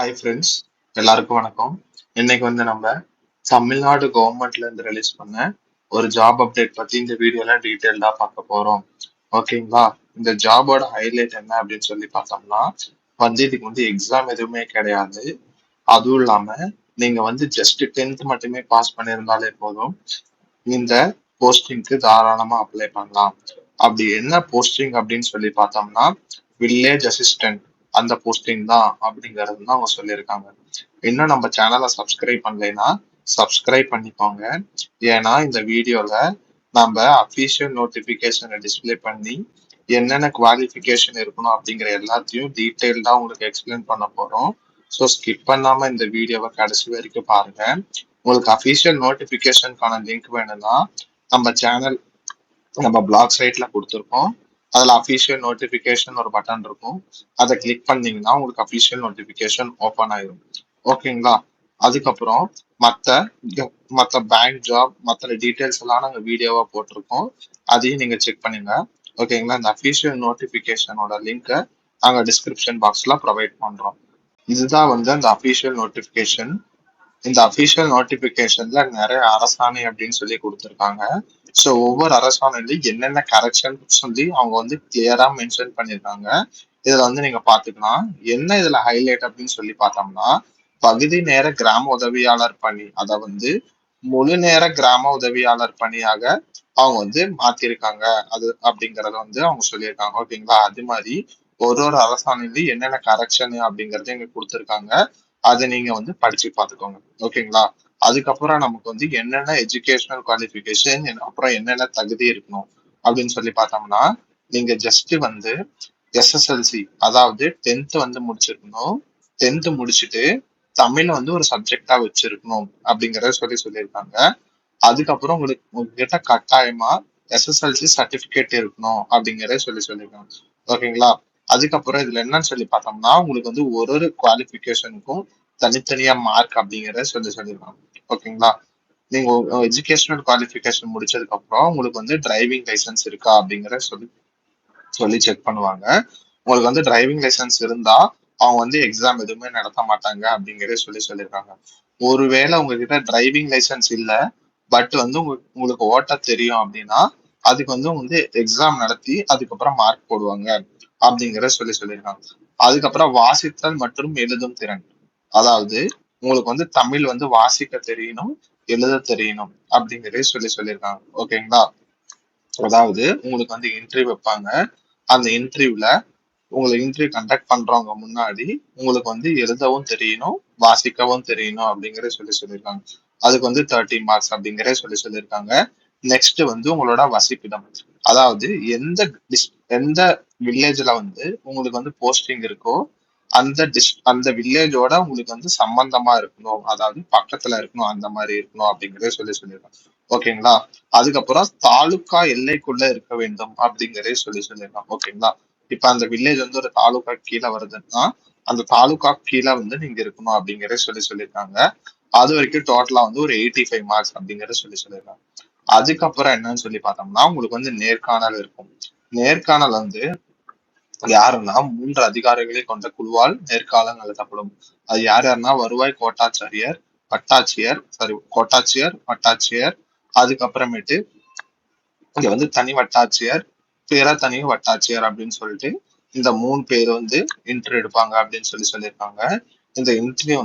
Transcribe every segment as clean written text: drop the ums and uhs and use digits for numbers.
Hi friends, எல்லாருக்கும் வணக்கம். இன்னைக்கு நம்ம தமிழ்நாடு கவர்மெண்ட்ல இருந்து ரிலீஸ் பண்ண ஒரு ஜாப் அப்டேட் பத்தி இந்த வீடியோல டீட்டெயில்டா பார்க்க போறோம். ஓகேங்களா? இந்த ஜாபோட ஹைலைட் என்ன அப்படின்னு சொல்லி பார்த்தோம்னா இதுக்கு எக்ஸாம் எதுவுமே கிடையாது. அதுவும் இல்லாம நீங்க ஜஸ்ட் 10th மட்டுமே பாஸ் பண்ணியிருந்தாலே போதும், இந்த போஸ்டிங்க்கு தாராளமா அப்ளை பண்ணலாம். அப்படி என்ன போஸ்டிங் அப்படின்னு சொல்லி பார்த்தோம்னா வில்லேஜ் அசிஸ்டன்ட் அந்த போஸ்டிங் தான் அப்படிங்கிறது தான் அவங்க சொல்லியிருக்காங்க. இன்னும் நம்ம சேனலை சப்ஸ்கிரைப் பண்ணலைன்னா சப்ஸ்கிரைப் பண்ணிக்கோங்க. ஏன்னா இந்த வீடியோல நம்ம அஃபீஷியல் நோட்டிபிகேஷனை டிஸ்பிளே பண்ணி என்னென்ன குவாலிஃபிகேஷன் இருக்கணும் அப்படிங்கிற எல்லாத்தையும் டீட்டெயில்டா உங்களுக்கு எக்ஸ்பிளைன் பண்ண போறோம். ஸோ ஸ்கிப் பண்ணாம இந்த வீடியோவை கடைசி வரைக்கும் பாருங்க. உங்களுக்கு அஃபீஷியல் நோட்டிபிகேஷனுக்கான லிங்க் வேணும்னா நம்ம பிளாக் சைட்ல கொடுத்துருக்கோம். அதுல அஃபீஷியல் நோட்டிபிகேஷன் ஒரு பட்டன் இருக்கும். அதை கிளிக் பண்ணீங்கன்னா உங்களுக்கு அஃபீஷியல் நோட்டிபிகேஷன் ஓப்பன் ஆயிரும். ஓகேங்களா? அதுக்கப்புறம் மற்ற பேங்க் ஜாப் மற்ற டீட்டெயில்ஸ் எல்லாம் நாங்கள் வீடியோவா போட்டிருக்கோம். அதையும் நீங்க செக் பண்ணுங்க. ஓகேங்களா? இந்த அஃபீஷியல் நோட்டிபிகேஷனோட லிங்கை நாங்கள் டிஸ்கிரிப்ஷன் பாக்ஸ்ல ப்ரொவைட் பண்றோம். இதுதான் அந்த அஃபீஷியல் நோட்டிபிகேஷன். இந்த அஃபீஷியல் நோட்டிபிகேஷன்ல நிறைய அரசாணை அப்படின்னு சொல்லி கொடுத்துருக்காங்க. ஸோ ஒவ்வொரு அரசாணையிலும் என்னென்ன கரெக்ஷன் சொல்லி அவங்க கிளியரா மென்ஷன் பண்ணியிருக்காங்க. இதுல நீங்க பாத்துக்கலாம். என்ன இதுல ஹைலைட் அப்படின்னு சொல்லி பார்த்தோம்னா பகுதி நேர கிராம உதவியாளர் பணி அதை முழு நேர கிராம உதவியாளர் பணியாக அவங்க மாத்திருக்காங்க. அது அப்படிங்கறத அவங்க சொல்லியிருக்காங்க. ஓகேங்களா? அது மாதிரி ஒரு அரசாணையிலும் என்னென்ன கரெக்ஷன் அப்படிங்கறத இங்க கொடுத்துருக்காங்க. அதை நீங்க படிச்சு பார்த்துக்கோங்க. ஓகேங்களா? அதுக்கப்புறம் நமக்கு என்னென்ன எஜுகேஷனல் குவாலிஃபிகேஷன் அப்புறம் என்னென்ன தகுதி இருக்கணும் அப்படின்னு சொல்லி பார்த்தோம்னா நீங்க ஜஸ்ட் எஸ்எஸ்எல்சி அதாவது 10th முடிச்சிருக்கணும். 10th முடிச்சுட்டு தமிழ் ஒரு சப்ஜெக்டா வச்சிருக்கணும் அப்படிங்கறத சொல்லியிருக்காங்க. அதுக்கப்புறம் உங்ககிட்ட கட்டாயமா எஸ்எஸ்எல்சி சர்டிபிகேட் இருக்கணும் அப்படிங்கறத சொல்லியிருக்காங்க. ஓகேங்களா? அதுக்கப்புறம் இதுல என்னன்னு சொல்லி பார்த்தோம்னா உங்களுக்கு ஒரு குவாலிஃபிகேஷனுக்கும் தனித்தனியா மார்க் அப்படிங்கறத சொல்லியிருக்காங்க. ஓகேங்களா? நீங்க எஜுகேஷனல் குவாலிஃபிகேஷன் முடிச்சதுக்கு அப்புறம் உங்களுக்கு டிரைவிங் லைசன்ஸ் இருக்கா அப்படிங்கறத சொல்லி செக் பண்ணுவாங்க. உங்களுக்கு டிரைவிங் லைசன்ஸ் இருந்தா அவங்க எக்ஸாம் எதுவுமே நடத்த மாட்டாங்க அப்படிங்கறத சொல்லியிருக்காங்க. ஒருவேளை உங்ககிட்ட டிரைவிங் லைசன்ஸ் இல்ல பட் உங்களுக்கு ஓட்ட தெரியும் அப்படின்னா அதுக்கு எக்ஸாம் நடத்தி அதுக்கப்புறம் மார்க் போடுவாங்க அப்படிங்கறத சொல்லியிருக்காங்க. அதுக்கப்புறம் வாசித்தல் மற்றும் எழுதும் திறன், அதாவது உங்களுக்கு தமிழ் வாசிக்க தெரியணும், எழுத தெரியணும் அப்படிங்கறத சொல்லியிருக்காங்க. ஓகேங்களா? அதாவது உங்களுக்கு இன்டர்வியூ வைப்பாங்க. அந்த இன்டர்வியூல இன்டர்வியூ கண்டக்ட் பண்றவங்க முன்னாடி உங்களுக்கு எழுதவும் தெரியணும், வாசிக்கவும் தெரியணும் அப்படிங்கறத சொல்லியிருக்காங்க. அதுக்கு 30 மார்க்ஸ் அப்படிங்கறத சொல்லியிருக்காங்க. நெக்ஸ்ட் உங்களோட வசிப்பிடம், அதாவது எந்த வில்லேஜ்ல உங்களுக்கு போஸ்டிங் இருக்கோ அந்த வில்லேஜோட உங்களுக்கு சம்பந்தமா இருக்கணும், அதாவது பக்கத்துல இருக்கணும், அந்த மாதிரி இருக்கணும் அப்படிங்கறத சொல்லியிருக்காங்க. ஓகேங்களா? அதுக்கப்புறம் தாலுகா எல்லைக்குள்ள இருக்க வேண்டும் அப்படிங்கறத சொல்லியிருக்காங்க. ஓகேங்களா? இப்ப அந்த வில்லேஜ் ஒரு தாலுகா கீழே வருதுன்னா அந்த தாலுகா கீழே நீங்க இருக்கணும் அப்படிங்கறத சொல்லியிருக்காங்க. அது வரைக்கும் டோட்டலா ஒரு 85 மார்க்ஸ் அப்படிங்கறத சொல்லியிருக்காங்க. அதுக்கப்புறம் என்னன்னு சொல்லி பார்த்தோம்னா உங்களுக்கு நேர்காணல் இருக்கும். நேர்காணல் யாருன்னா 3 அதிகாரிகளை கொண்ட குழுவால் நேர்காணல் நடத்தப்படும். அது யாருன்னா வருவாய் கோட்டாட்சியர், வட்டாட்சியர், அதுக்கப்புறமேட்டு இங்க தனி வட்டாட்சியர், பிற தனி வட்டாட்சியர் அப்படின்னு சொல்லிட்டு இந்த 3 பேர் இன்டர்வியூ எடுப்பாங்க அப்படின்னு சொல்லியிருக்காங்க. இந்த இன்டர்வியூ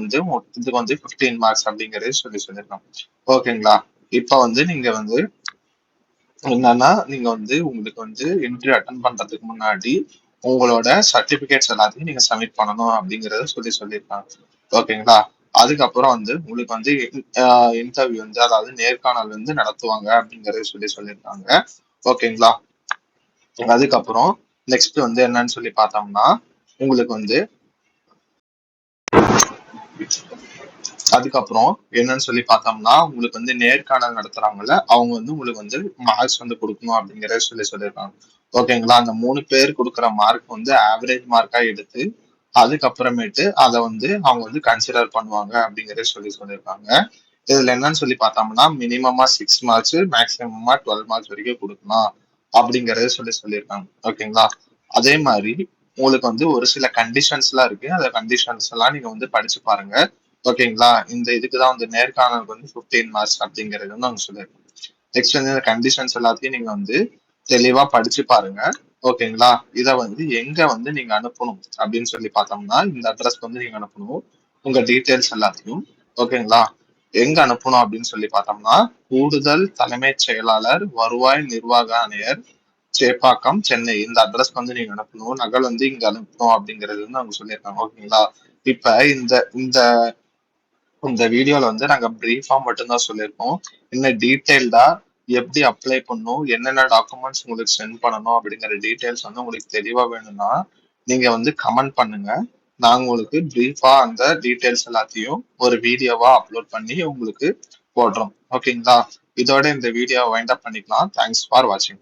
இதுக்கு 15 மார்க்ஸ் அப்படிங்கறது சொல்லியிருக்காங்க. ஓகேங்களா? இப்ப நீங்க என்னன்னா நீங்க உங்களுக்கு இன்டர்வியூ அட்டன் பண்றதுக்கு முன்னாடி உங்களோட சர்டிபிகேட்ஸ் எல்லாத்தையும் நீங்க சப்மிட் பண்ணணும் அப்படிங்கறத சொல்லியிருக்காங்க. ஓகேங்களா? அதுக்கப்புறம் உங்களுக்கு இன்டர்வியூ அதாவது நேர்காணல் நடத்துவாங்க அப்படிங்கறத சொல்லியிருக்காங்க. ஓகேங்களா? அதுக்கப்புறம் நெக்ஸ்ட் என்னன்னு சொல்லி பார்த்தோம்னா உங்களுக்கு அதுக்கப்புறம் என்னன்னு சொல்லி பார்த்தோம்னா உங்களுக்கு நேர்காணல் நடத்துறாங்கல்ல அவங்க உங்களுக்கு மார்க்ஸ் கொடுக்கணும் அப்படிங்கறத சொல்லியிருக்காங்க. ஓகேங்களா? அந்த 3 பேர் கொடுக்குற மார்க் ஆவரேஜ் மார்க்கா எடுத்து அதுக்கப்புறமேட்டு அதை அவங்க கன்சிடர் பண்ணுவாங்க அப்படிங்கறத சொல்லியிருக்காங்க. இதுல என்னன்னு சொல்லி பார்த்தோம்னா மினிமமா 6 மார்க்ஸ், மேக்சிமமா 12 மார்க்ஸ் வரைக்கும் கொடுக்கலாம் அப்படிங்கறத சொல்லியிருக்காங்க. ஓகேங்களா? அதே மாதிரி உங்களுக்கு வந்து ஒரு சில கண்டிஷன்ஸ் எல்லாம் இருக்கு. அந்த கண்டிஷன்ஸ் எல்லாம் நீங்க வந்து படிச்சு பாருங்க. ஓகேங்களா? இந்த இதுக்குதான் வந்து நேர்காணலுக்கு வந்து 15 மார்க்ஸ் அப்படிங்கிறது வந்து அவங்க சொல்லியிருக்கோம். நெக்ஸ்ட் வந்து இந்த கண்டிஷன்ஸ் எல்லாத்தையும் நீங்க வந்து தெளிவா படிச்சு பாருங்க. ஓகேங்களா? இத வந்து எங்க வந்து நீங்க அனுப்பணும் அப்படின்னு சொல்லி பார்த்தோம்னா, இந்த அட்ரஸ்க்கு வந்து நீங்க அனுப்பணும். உங்க டீட்டெயில்ஸ் எல்லாத்தையும். ஓகேங்களா? எங்க அனுப்பணும் அப்படின்னு சொல்லி பார்த்தோம்னா, கூடுதல் தலைமைச் செயலாளர், வருவாய் நிர்வாக ஆணையர், சேப்பாக்கம், சென்னை. இந்த அட்ரஸ்க்கு வந்து நீங்க அனுப்பணும். நகல் வந்து இங்க அனுப்பணும் அப்படிங்கிறது வந்து அவங்க சொல்லியிருக்காங்க. ஓகேங்களா? இப்ப இந்த இந்த இந்த வீடியோல வந்து நாங்க பிரீஃபா மட்டும்தான் சொல்லியிருக்கோம். இன்னும் டீட்டெயில்டா எப்படி அப்ளை பண்ணணும், என்னென்ன டாக்குமெண்ட்ஸ் உங்களுக்கு சென்ட் பண்ணணும் அப்படிங்கிற டீட்டெயில்ஸ் வந்து உங்களுக்கு தெளிவா வேணும்னா நீங்க வந்து கமெண்ட் பண்ணுங்க. நாங்க உங்களுக்கு பிரீஃபா அந்த டீட்டெயில்ஸ் எல்லாத்தையும் ஒரு வீடியோவா அப்லோட் பண்ணி உங்களுக்கு போடுறோம். ஓகேங்களா? இதோட இந்த வீடியோ வைண்ட் அப் பண்ணிக்கலாம். தேங்க்ஸ் ஃபார் வாட்சிங்.